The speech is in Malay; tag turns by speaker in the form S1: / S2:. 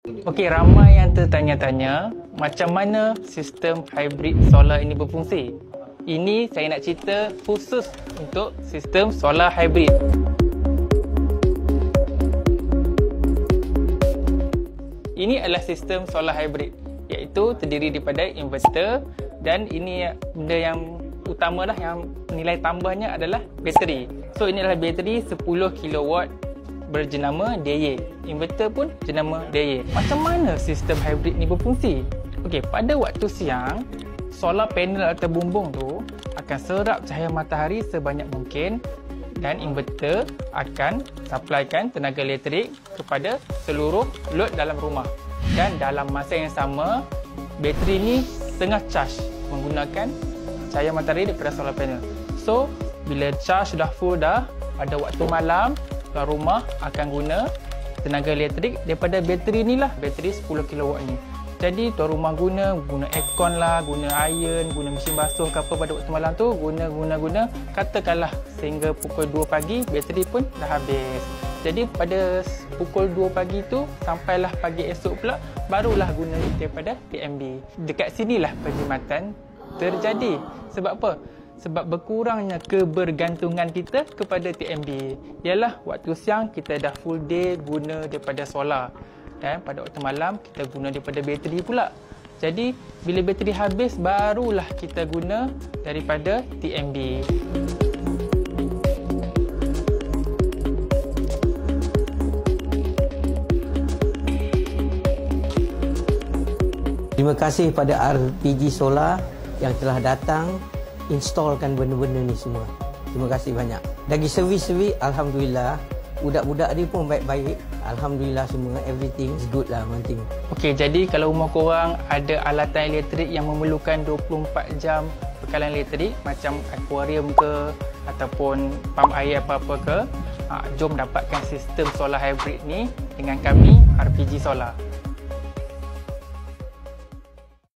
S1: Okey, ramai yang tertanya-tanya macam mana sistem hybrid solar ini berfungsi. Ini saya nak cerita khusus untuk sistem solar hybrid. Ini adalah sistem solar hybrid, iaitu terdiri daripada inverter, dan ini benda yang utamalah, yang nilai tambahnya adalah bateri. So ini adalah bateri 10 kW berjenama DY. Inverter pun jenama DY. Macam mana sistem hybrid ni berfungsi? Okey, pada waktu siang, solar panel atau bumbung tu akan serap cahaya matahari sebanyak mungkin dan inverter akan supplykan tenaga elektrik kepada seluruh load dalam rumah. Dan dalam masa yang sama, bateri ni tengah charge menggunakan cahaya matahari daripada solar panel. So, bila charge dah full dah, pada waktu malam, tuan rumah akan guna tenaga elektrik daripada bateri ni lah, bateri 10 kW ni. Jadi tuan rumah guna aircon lah, guna iron, guna mesin basuh ke apa pada waktu malam tu, guna katakanlah sehingga pukul 2 pagi bateri pun dah habis. Jadi pada pukul 2 pagi tu sampailah pagi esok pula barulah guna daripada TMB. Dekat sinilah perkhidmatan terjadi. Sebab apa? Sebab berkurangnya kebergantungan kita kepada TMB. Ialah waktu siang kita dah full day guna daripada solar, dan pada waktu malam kita guna daripada bateri pula. Jadi bila bateri habis barulah kita guna daripada TMB.
S2: Terima kasih pada RPG Solar yang telah datang installkan benda-benda ni semua. Terima kasih banyak. Dari servis-servis, Alhamdulillah. Budak-budak dia pun baik-baik. Alhamdulillah semua. Everything is good lah, one thing.
S1: Okey, jadi kalau rumah korang ada alatan elektrik yang memerlukan 24 jam bekalan elektrik, macam akuarium ke, ataupun pam air apa-apa ke, jom dapatkan sistem solar hybrid ni dengan kami, RPG Solar.